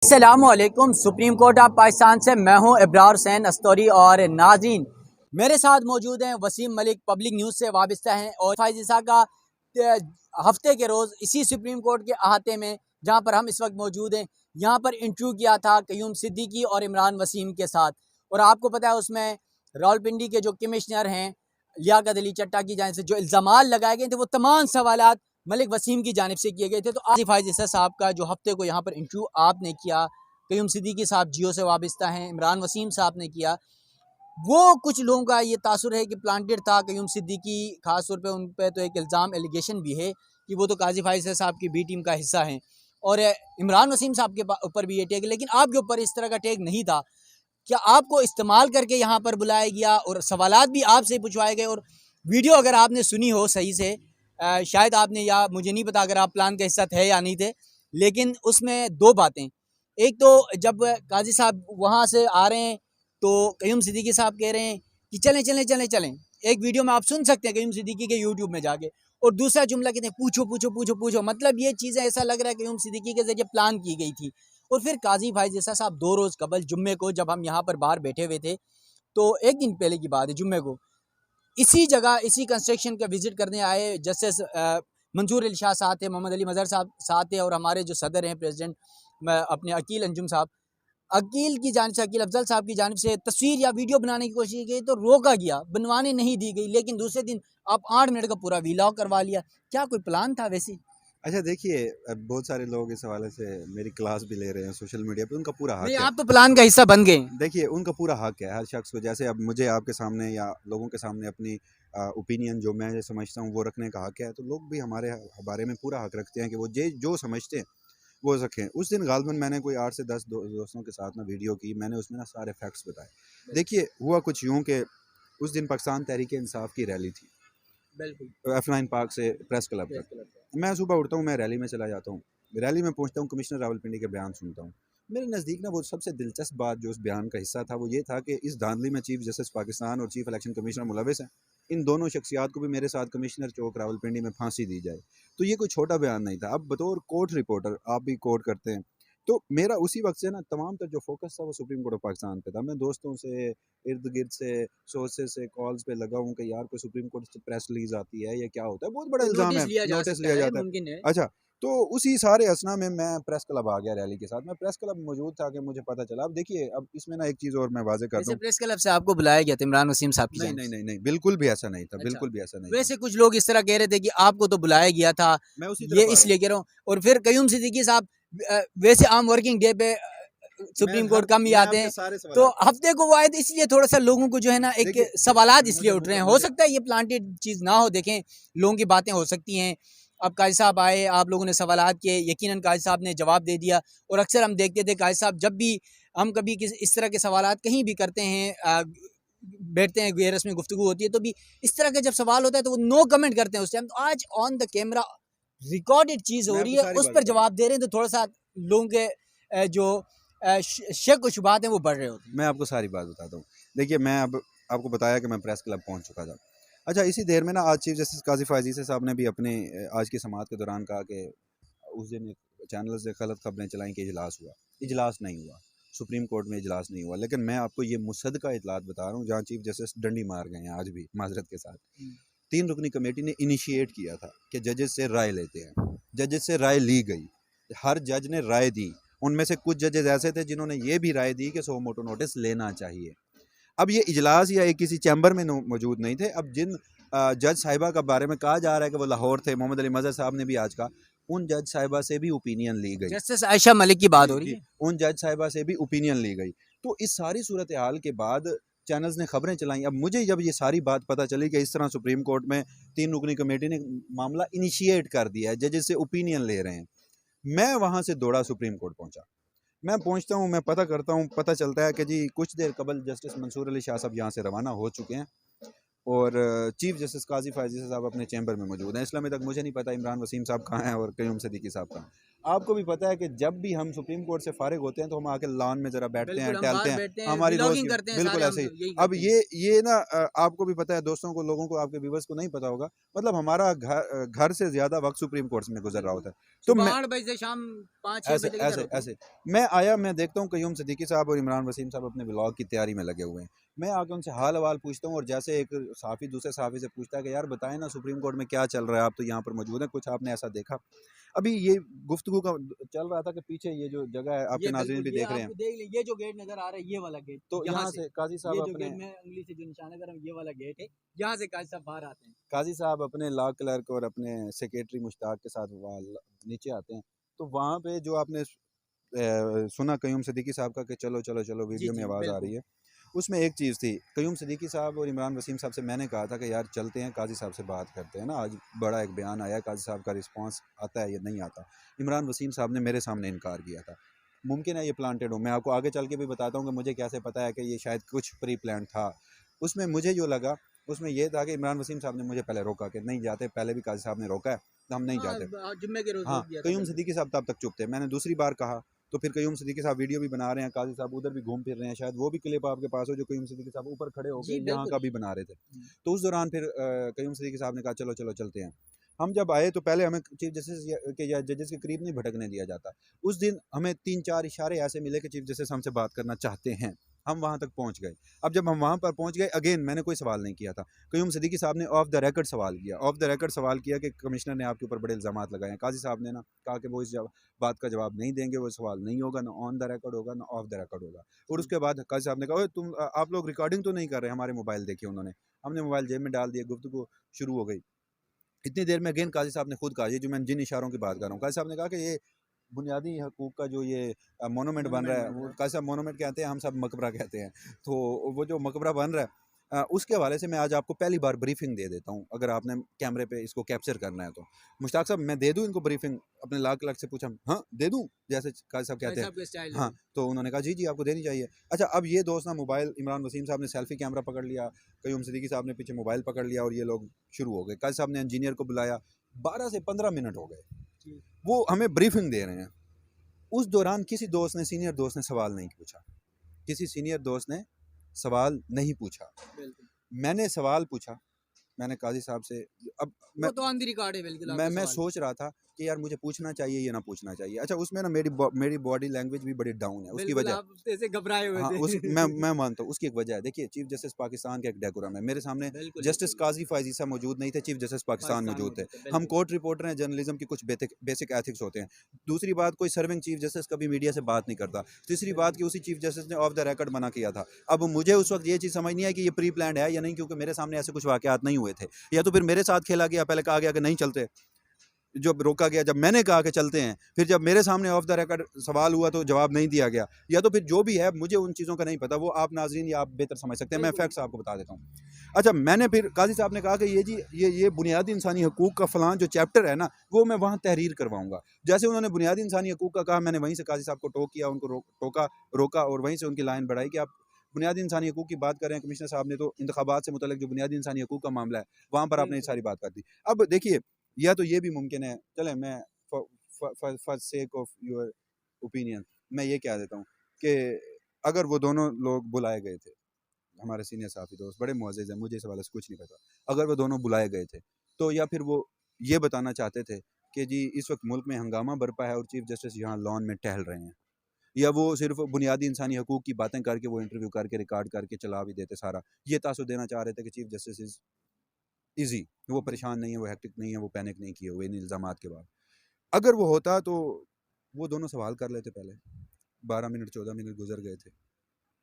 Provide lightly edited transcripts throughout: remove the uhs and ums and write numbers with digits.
अस्सलामुअलैकुम। Supreme court of Pakistan से मैं हूं इब्रार हुसैन अस्तौरी और नाज़रीन मेरे साथ मौजूद हैं वसीम मलिक, पब्लिक न्यूज़ से वाबस्ता हैं और फायज़ा का हफ्ते के रोज़ इसी सुप्रीम कोर्ट के अहाते में जहां पर हम इस वक्त मौजूद हैं, यहां पर इंटरव्यू किया था क़य्यूम सिद्दीकी और इमरान वसीम के साथ। और आपको पता है उसमें रावलपिंडी के जो कमिश्नर हैं लियाकत अली चट्टा की जानिब से जो इल्ज़ामात लगाए गए थे वो तमाम सवालात मलिक वसीम की जानिब से किए गए थे। तो आसिफ फायज़ साहब का जो हफ्ते को यहाँ पर इंटरव्यू आपने किया, क़य्यूम सिद्दीकी साहब जियो से वाबस्ता हैं, इमरान वसीम साहब ने किया, वो कुछ लोगों का ये तासुर है कि प्लांटेड था क़य्यूम सिद्दीकी। ख़ास तौर पे उन पे तो एक इल्ज़ाम एलिगेशन भी है कि वो तो काजी फायज़ साहब की बी टीम का हिस्सा हैं और इमरान वसीम साहब के ऊपर भी ये टेक, लेकिन आपके ऊपर इस तरह का टेक नहीं था। क्या आपको इस्तेमाल करके यहाँ पर बुलाया गया और सवालात भी आपसे पूछवाए गए? और वीडियो अगर आपने सुनी हो सही से, शायद आपने, या मुझे नहीं पता अगर आप प्लान का हिस्सा थे या नहीं थे, लेकिन उसमें दो बातें। एक तो जब काजी साहब वहाँ से आ रहे हैं तो क़य्यूम सिद्दीकी साहब कह रहे हैं कि चलें चलें चलें चलें। एक वीडियो में आप सुन सकते हैं क़य्यूम सिद्दीकी के यूट्यूब में जाके। और दूसरा जुमला कहते हैं पूछो पूछो पूछो पूछो, मतलब ये चीज़ें ऐसा लग रहा है क़य्यूम सिद्दीकी के ज़रिए प्लान की गई थी। और फिर काजी फायज़ साहब 2 रोज़ कबल जुम्मे को जब हम यहाँ पर बाहर बैठे हुए थे, तो एक दिन पहले की बात है, जुम्मे को इसी जगह इसी कंस्ट्रक्शन का विजिट करने आए जस्टिस मंसूर अली शाह साहब थे, मोहम्मद अली मज़हर साहब साथ थे और हमारे जो सदर हैं प्रेसिडेंट अपने अकील अंजुम साहब, अकील की जानिब से, अकील अफजल साहब की जानिब से तस्वीर या वीडियो बनाने की कोशिश की तो रोका गया, बनवाने नहीं दी गई। लेकिन दूसरे दिन आप 8 मिनट का पूरा वीलॉग करवा लिया। क्या कोई प्लान था वैसे? अच्छा देखिए, बहुत सारे लोग इस हवाले से मेरी क्लास भी ले रहे हैं सोशल मीडिया पे, उनका पूरा हक नहीं, है। आप तो प्लान का हिस्सा बन गए। देखिए, उनका पूरा हक है हर शख्स को, जैसे अब मुझे आपके सामने या लोगों के सामने अपनी ओपिनियन जो मैं समझता हूँ वो रखने का हक है, तो लोग भी हमारे बारे में पूरा हक रखते हैं कि वो जो समझते हैं वो रखें। उस दिन गालबन मैंने कोई 8 से 10 दोस्तों के साथ ना वीडियो की, मैंने उसमें ना सारे फैक्ट्स बताए। देखिए, हुआ कुछ यूँ कि उस दिन पाकिस्तान तहरीक इंसाफ की रैली थी, बिल्कुल। F9 पार्क से प्रेस क्लब तक। मैं सुबह उठता हूँ, मैं रैली में चला जाता हूँ, रैली में पहुँचता हूँ, कमिश्नर रावलपिंडी के बयान सुनता हूँ। मेरे नज़दीक ना वो सबसे दिलचस्प बात जो उस बयान का हिस्सा था वो ये था कि इस धांधली में चीफ जस्टिस पाकिस्तान और चीफ इलेक्शन कमिश्नर मुलविस हैं। इन दोनों शख्सियात को भी मेरे साथ कमिश्नर चौक रावलपिंडी में फांसी दी जाए। तो ये कोई छोटा बयान नहीं था। अब बतौर कोर्ट रिपोर्टर आप भी कोर्ट करते हैं, तो मेरा उसी वक्त से ना तमाम तर जो फोकस था वो सुप्रीम कोर्ट ऑफ पाकिस्तान पे था। मैं दोस्तों से, इर्द गिर्द से, सोर्सेज से कॉल्स पे लगा हूँ कि यार कोई सुप्रीम कोर्ट से प्रेस रिलीज आती है, ये क्या होता है, बहुत बड़ा इल्ज़ाम नोटिस है, लिया जा नोटिस सकता लिया है, जाता है। मुमकिन है। अच्छा, तो उसी सारे असना में मैं प्रेस क्लब आ गया रैली के साथ। मैं प्रेस क्लब मौजूद था कि मुझे पता चला। अब देखिए, अब इसमें ना एक चीज़ और मैं वाज़ेह कर वैसे दूँ। प्रेस क्लब से आपको बुलाया गया था इमरान वसीम साहब की नहीं, जानिब नहीं, से? नहीं, नहीं, बिल्कुल भी ऐसा नहीं था, अच्छा। बिल्कुल भी ऐसा नहीं था। वैसे कुछ लोग इस तरह कह रहे थे कि आपको तो बुलाया गया था, मैं उसी ये तरफ आ रहा हूँ। इसलिए कह रहा हूँ। और फिर क़य्यूम सिद्दीकी साहब वैसे आम वर्किंग डे पे सुप्रीम कोर्ट कम ही मैं आते आपके हैं, सारे तो सवालात का हफ्ते को वो आए थे, इसलिए थोड़ा-सा लोगों को जो है ना एक देखिए, सवालात इसलिए मुझे उठ रहे मुझे हैं। हो मुझे सकता है ये प्लांटेड चीज़ ना हो, देखें लोगों की बातें हो सकती हैं। अब काजी साहब आए, आप लोगों ने सवालात किए, यकीनन काजी साहब ने जवाब दे दिया। और अक्सर हम देखते थे काजी साहब जब भी हम कभी इस तरह के सवालात कहीं भी करते हैं, बैठते हैं, गैर रस्मी गुफ्तगू होती है, तो भी इस तरह का जब सवाल होता है तो वो नो कमेंट करते हैं उस टाइम। तो आज ऑन द कैमरा रिकॉर्डेड चीज़ हो मैं रही आपको है, सारी उस बात पर बताता हूँ। जवाब दे रहे हैं, तो थोड़ा-सा लोगों के जो शक व शुबात हैं वो बढ़ रहे होते हैं। मैं आपको सारी बात बताता हूँ। देखिए, मैं अब आपको बताया कि मैं प्रेस क्लब पहुँच चुका था। अच्छा, इसी देर में ना आज चीफ जस्टिस काज़ी फ़ायज़ी साहब ने भी अपने आज की समाअत के दौरान कहा कि उस दिन चैनल से गलत खबरें चलाई कि इजलास हुआ। इजलास नहीं हुआ, सुप्रीम कोर्ट में इजलास नहीं हुआ। लेकिन मैं आपको ये मुसद्दक़ा इतलात बता रहा हूँ जहाँ चीफ जस्टिस डंडी मार गए हैं आज भी माज़रत के साथ। 3 रुकनी कमेटी ने इनिशिएट किया था कि जजेस से राय लेते हैं। जजेस से राय ली गई, हर जज ने राय दी। उनमें से कुछ जजेस ऐसे थे जिन्होंने ये भी राय दी कि सो मोटो नोटिस लेना चाहिए। अब ये इजलास या एक किसी चैम्बर में मौजूद नहीं थे। अब जिन जज साहिबा का बारे में कहा जा रहा है कि वो लाहौर थे, मोहम्मद अली मज़हर साहब ने भी आज कहा, उन जज साहिबा से भी ओपिनियन ली गई। जस्टिस आयशा मलिक की बात जी, हो रही जी, है। उन जज साहिबा से भी ओपिनियन ली गई। तो इस सारी सूरत हाल के बाद चैनल्स ने खबरें चलाई। अब मुझे जब ये सारी बात पता चली कि इस तरह सुप्रीम कोर्ट में 3 रुकनी कमेटी ने मामला इनिशिएट कर दिया है, जजेस से ओपिनियन ले रहे हैं, मैं वहाँ से दौड़ा सुप्रीम कोर्ट पहुँचा। मैं पहुँचता हूँ, मैं पता करता हूँ, पता चलता है कि जी कुछ देर कबल जस्टिस मंसूर अली शाह साहब यहाँ से रवाना हो चुके हैं और चीफ जस्टिस काज़ी फ़ायज़ी साहब अपने चैम्बर में मौजूद हैं। इसलिए अभी तक मुझे नहीं पता इमरान वसीम साहब कहाँ हैं और क़य्यूम सिद्दीकी साहब कहाँ हैं। आपको भी पता है कि जब भी हम सुप्रीम कोर्ट से फारिग होते हैं तो हम आके लॉन में जरा बैठते हैं, बिल्कुल हम टहलते बाहर हैं, बैठते हैं, हमारी रोज व्लॉगिंग करते हैं, बिल्कुल सारे हम ऐसे ही। यही अब करते हैं। ये ना आपको भी पता है, दोस्तों को, लोगों को, आपके व्यूवर्स को नहीं पता होगा, मतलब हमारा घर से ज्यादा वक्त सुप्रीम कोर्ट में गुजर रहा होता है। तो सुबह मैं 8 बजे से शाम 5-6 ऐसे बजे तक इधर ऐसे होते हैं। ऐसे मैं आया, मैं देखता हूँ कयूम सिद्दीकी साहब और इमरान वसीम साहब अपने व्लॉग की तैयारी में लगे हुए हैं। मैं आके उनसे हाल हवाल पूछता हूँ, और जैसे एक साफ़ी दूसरे साफ़ी से पूछता है कि यार बताएं ना सुप्रीम कोर्ट में क्या चल रहा है, आप तो यहाँ पर मौजूद हैं, कुछ आपने ऐसा देखा? अभी ये गुफ्तगू का चल रहा था कि पीछे ये जो जगह है, आपके ये नाज़रीन बिल्कुल, भी ये देख रहे हैं, आप देख लें, ये जो गेट नज़र आ रहा है, ये वाला गेट, तो यहाँ यहाँ से, से काजी ये साहब जो अपने गेट मैं उंगली से जो निशाना कर रहा हूँ, ये वाला गेट है, यहाँ से काजी साहब बाहर आते हैं। काजी साहब अपने लॉ क्लर्क और अपने सेक्रेटरी मुश्ताक के साथ नीचे आते हैं। तो वहाँ पे जो आपने सुना कयूम सिद्दीकी साहब का कि चलो चलो चलो, जी, वीडियो में जी, आवाज़ आ बिल्कुल। रही है, उसमें एक चीज़ थी, कयूम सिद्दीकी साहब और इमरान वसीम साहब से मैंने कहा था कि यार चलते हैं काजी साहब से बात करते हैं ना, आज बड़ा एक बयान आया, काजी साहब का रिस्पांस आता है या नहीं आता। इमरान वसीम साहब ने मेरे सामने इनकार किया था। मुमकिन है ये प्लांटेड हो, मैं आपको आगे चल के भी बताता हूँ कि मुझे कैसे पता है कि ये शायद कुछ प्री प्लान था। उसमें मुझे जो लगा, उसमें यह था कि इमरान वसीम साहब ने मुझे पहले रोका कि नहीं जाते, पहले भी काजी साहब ने रोका है, तो हम नहीं हाँ, जाते। जुम्मे के रोज़ हाँ, रोक दिया था, कयूम बिल्कुल। सिद्दीकी साहब तब तक चुप थे। मैंने दूसरी बार कहा, तो फिर कयूम सिद्दीकी साहब वीडियो भी बना रहे हैं, काजी साहब उधर भी घूम फिर रहे हैं, शायद वो भी क्लिप आपके पास हो जो कयूम सिद्दीकी साहब ऊपर खड़े जी, होके यहाँ बिल्कुल। का भी बना रहे थे। हुँ। तो उस दौरान फिर कयूम सिद्दीकी साहब ने कहा चलो चलो चलते हैं। हम जब आए तो पहले हमें चीफ जस्टिस के या जजेस के करीब नहीं भटकने दिया जाता। उस दिन हमें 3-4 इशारे ऐसे मिले कि चीफ जस्टिस हमसे बात करना चाहते हैं। हम वहाँ तक पहुँच गए। अब जब हम वहाँ पर पहुँच गए, अगेन मैंने कोई सवाल नहीं किया था। कयूम सिद्दीकी साहब ने ऑफ द रिकॉर्ड सवाल किया। ऑफ द रिकॉर्ड सवाल किया कि कमिश्नर ने आपके ऊपर बड़े इल्ज़ामात लगाए हैं। काज़ी साहब ने ना कहा कि वो इस बात का जवाब नहीं देंगे, वो सवाल नहीं होगा, ना ऑन द रिकॉर्ड होगा, ना ऑफ द रिकॉर्ड होगा। और जी। उसके बाद काज़ी साहब ने कहा, ओए तुम आप लोग रिकॉर्डिंग तो नहीं कर रहे? हमारे मोबाइल देखे उन्होंने। हमने मोबाइल जेब में डाल दिया, गुफ्तगू शुरू हो गई। इतनी देर में अगेन काज़ी साहब ने खुद कहा, ये जो मैं जिन इशारों की बात कर रहा हूँ, काज़ी साहब ने कहा कि ये बुनियादी हकूक़ का जो ये मोनूमेंट बन रहा मोनूमेंट है, बन रहा वो है। काज़ी साहब मोनूमेंट कहते हैं, हम सब मकबरा कहते हैं। तो वो जो मकबरा बन रहा है, उसके हवाले से मैं आज आपको पहली बार ब्रीफिंग दे देता हूँ, अगर आपने कैमरे पे इसको कैप्चर करना है तो। मुश्ताक साहब, मैं दे दूँ इनको ब्रीफिंग? अपने लॉ क्लर्क से पूछा, हाँ, दे दूँ? जैसे काज़ी साहब काजी कहते हैं। साहब के स्टाइल हाँ, में। तो उन्होंने कहा, जी, जी, आपको देनी चाहिए। अच्छा, अब ये दोस्त ना मोबाइल, इमरान वसीम साहब ने सेल्फी कैमरा पकड़ लिया, कयूम सिद्दीकी साहब ने पीछे मोबाइल पकड़ लिया, और ये लोग शुरू हो गए। काज़ी साहब ने इंजीनियर को बुलाया, 12 से 15 मिनट हो गए। जी, वो हमें ब्रीफिंग दे रहे हैं। उस दौरान किसी दोस्त ने, सीनियर दोस्त ने सवाल नहीं पूछा। किसी सीनियर दोस्त ने सवाल नहीं पूछा। बिल्कुल। मैंने सवाल पूछा, मैंने काज़ी साहब से, अब मैं वो तो ऑन द रिकॉर्ड है, बिल्कुल मैं आपका मैं सवाल। सोच रहा था कि यार मुझे पूछना चाहिए या ना पूछना चाहिए। अच्छा, उसमें ना मेरी बॉडी लैंग्वेज भी बड़ी डाउन है, उसकी बिल्कुल, वजह, आप ऐसे घबराए हुए हाँ, थे। उस मैं मानता हूँ, उसकी एक वजह है। देखिए, चीफ जस्टिस पाकिस्तान का एक डेकोरम है। मेरे सामने बिल्कुल, जस्टिस बिल्कुल। काज़ी फ़ायज़ ईसा मौजूद नहीं थे, चीफ जस्टिस पाकिस्तान पाकिस्तान मौजूद थे। मौजूद थे, हम बिल्कुल। कोर्ट रिपोर्टर हैं, जर्नलिज्म की कुछ बेसिक एथिक्स होते हैं। दूसरी बात, कोई सर्विंग चीफ जस्टिस कभी मीडिया से बात नहीं करता। तीसरी बात बिल्कुल। कि उसी चीफ जस्टिस ने ऑफ द रिकॉर्ड मना किया था। अब मुझे उस वक़्त ये चीज़ समझ नहीं आई कि ये प्री प्लान्ड है या नहीं, क्योंकि मेरे सामने ऐसे कुछ वाक़यात नहीं हुए थे। या तो फिर मेरे साथ खेला गया, पहले कहा गया कि नहीं चलते, जब रोका गया, जब मैंने कहा कि चलते हैं, फिर जब मेरे सामने ऑफ द रिकॉर्ड सवाल हुआ तो जवाब नहीं दिया गया, या तो फिर जो भी है, मुझे उन चीज़ों का नहीं पता, वो आप नाज़रीन या आप बेहतर समझ सकते हैं, मैं बिल्कुल। फैक्ट्स आपको बता देता हूँ। अच्छा, मैंने फिर काज़ी साहब ने कहा कि ये जी, ये बुनियादी इंसानी हकूक़ का फ़लाँ जो चैप्टर है ना, वो मैं वहाँ तहरीर करवाऊँगा। जैसे उन्होंने बुनियादी इंसानी हकूक़ का कहा, मैंने वहीं से काज़ी साहब को टोक किया, उनको रोका, और वहीं से उनकी लाइन बढ़ाई कि आप बुनियादी इंसानी हकूक़ की बात कर रहे हैं, कमिश्नर साहब ने तो इंतखाबात से मुतल्लिक़ जो बुनियादी इंसानी हकूक़ का मामला है, वहाँ पर आपने ये बिल्कुल। सारी बात कर दी। अब देखिए, या तो ये भी मुमकिन है, चलें, मैं for sake of your opinion मैं ये कह देता हूँ कि अगर वो दोनों लोग बुलाए गए थे, हमारे सीनियर साथी दोस्त बड़े मुअज़्ज़िज़ हैं, मुझे इस हवाले से कुछ नहीं पता, अगर वो दोनों बुलाए गए थे, तो या फिर वो ये बताना चाहते थे कि जी इस वक्त मुल्क में हंगामा बरपा है और चीफ जस्टिस यहाँ लॉन में टहल रहे हैं, या वो सिर्फ बुनियादी इंसानी हकूक़ की बातें करके वो इंटरव्यू करके रिकॉर्ड करके चला भी देते सारा, ये तासुर देना चाह रहे थे कि चीफ जस्टिस इज़ ईज़ी, वो जी। परेशान नहीं है, वो हेक्टिक नहीं है, वो पैनिक नहीं किए हुए इन इल्ज़ामात के बाद। अगर वो होता तो वो दोनों सवाल कर लेते पहले, 12 मिनट 14 मिनट गुजर गए थे,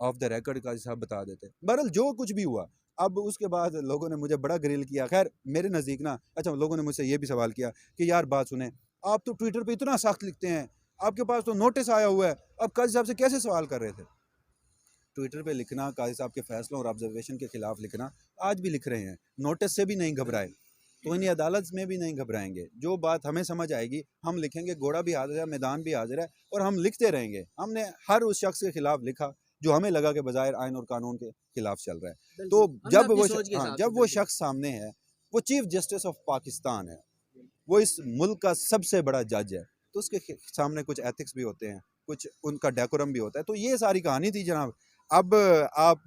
ऑफ द रिकॉर्ड काज़ी साहब बता देते। बहरहाल जो कुछ भी हुआ, अब उसके बाद लोगों ने मुझे बड़ा ग्रिल किया। ख़ैर मेरे नज़दीक ना, अच्छा, लोगों ने मुझसे ये भी सवाल किया कि यार बात सुनें, आप तो ट्विटर पे इतना सख्त लिखते हैं, आपके पास तो नोटिस आया हुआ है, अब काज़ी साहब से कैसे सवाल कर रहे थे? ट्विटर पे लिखना, काज़ी साहब के फैसलों और ऑब्जर्वेशन के खिलाफ लिखना, आज भी लिख रहे हैं, नोटिस से भी नहीं घबराए, तो इन्हीं अदालत में भी नहीं घबराएंगे। जो बात हमें समझ आएगी हम लिखेंगे, घोड़ा भी हाजिर है, मैदान भी हाजिर है, और हम लिखते रहेंगे। हमने हर उस शख्स के खिलाफ लिखा जो हमें लगा कि बज़ाहिर आइन और कानून के खिलाफ चल रहा है। तो बिल्कुल, हमने अपनी सोच के हाँ, हिसाब से, जब वो बिल्कुल। शख्स सामने है, वो चीफ जस्टिस ऑफ पाकिस्तान है, वो इस मुल्क का सबसे बड़ा जज है, तो उसके सामने कुछ एथिक्स भी होते हैं, कुछ उनका डेकोरम भी होता है। तो ये सारी कहानी थी जनाब। अब आप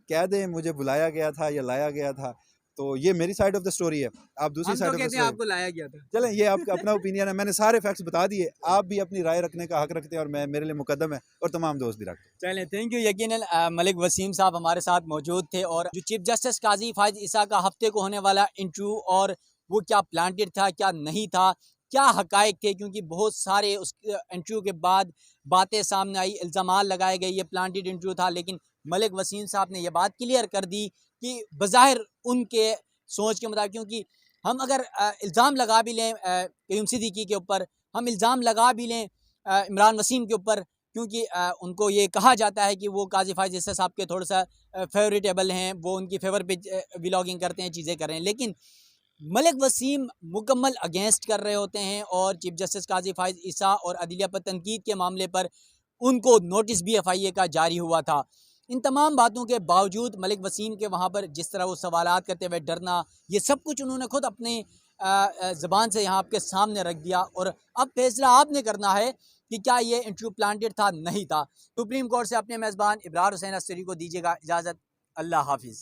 कह दें मुझे बुलाया गया था या लाया गया था, तो ये मेरी साइड ऑफ द स्टोरी है। आप दूसरी हम तो साइड ऑफ द कहते हैं स्टोरी, आपको लाया गया था। चलें ये आपका अपना ओपिनियन है, मैंने सारे फैक्ट्स बता दिए। आप भी अपनी राय रखने का हक रखते हैं और मैं, मेरे लिए मुकद्दम है, और तमाम दोस्त भी रखते हैं। चलें, थैंक यू। यकीनन मलिक वसीम साहब हमारे साथ मौजूद थे, और जो चीफ जस्टिस काजी फायज ईसा का हफ्ते को होने वाला इंटरव्यू, और वो क्या प्लांटेड था क्या नहीं था, क्या हकायक थे, क्योंकि बहुत सारे उस इंटरव्यू के बाद बातें सामने आई, इल्ज़ाम लगाए गए ये प्लांटेड इंटरव्यू था। लेकिन मलिक वसीम साहब ने यह बात क्लियर कर दी कि बज़ाहिर उनके सोच के मुताबिक, क्योंकि हम अगर इल्ज़ाम लगा भी लें क़य्यूम सिद्दीकी के ऊपर, हम इल्ज़ाम लगा भी लें इमरान वसीम के ऊपर, क्योंकि उनको ये कहा जाता है कि वो काजी फायज ईसा साहब के थोड़ा सा फेवरेटेबल हैं, वो उनकी फेवर पे व्लॉगिंग करते हैं, चीज़ें कर रहे हैं। लेकिन मलिक वसीम मुकम्मल अगेंस्ट कर रहे होते हैं, और चीफ जस्टिस काजी फायज ईसा और अदलिया पर तनकीद के मामले पर उनको नोटिस भी FIA का जारी हुआ था। इन तमाम बातों के बावजूद मलिक वसीम के वहाँ पर जिस तरह वो सवालात करते हुए डरना, ये सब कुछ उन्होंने खुद अपने ज़बान से यहाँ आपके सामने रख दिया। और अब फैसला आपने करना है कि क्या ये इंटरव्यू प्लांटेड था, नहीं था। सुप्रीम कोर्ट से अपने मेज़बान इब्रार हुसैन अस्सरी को दीजिएगा इजाज़त। अल्लाह हाफिज़।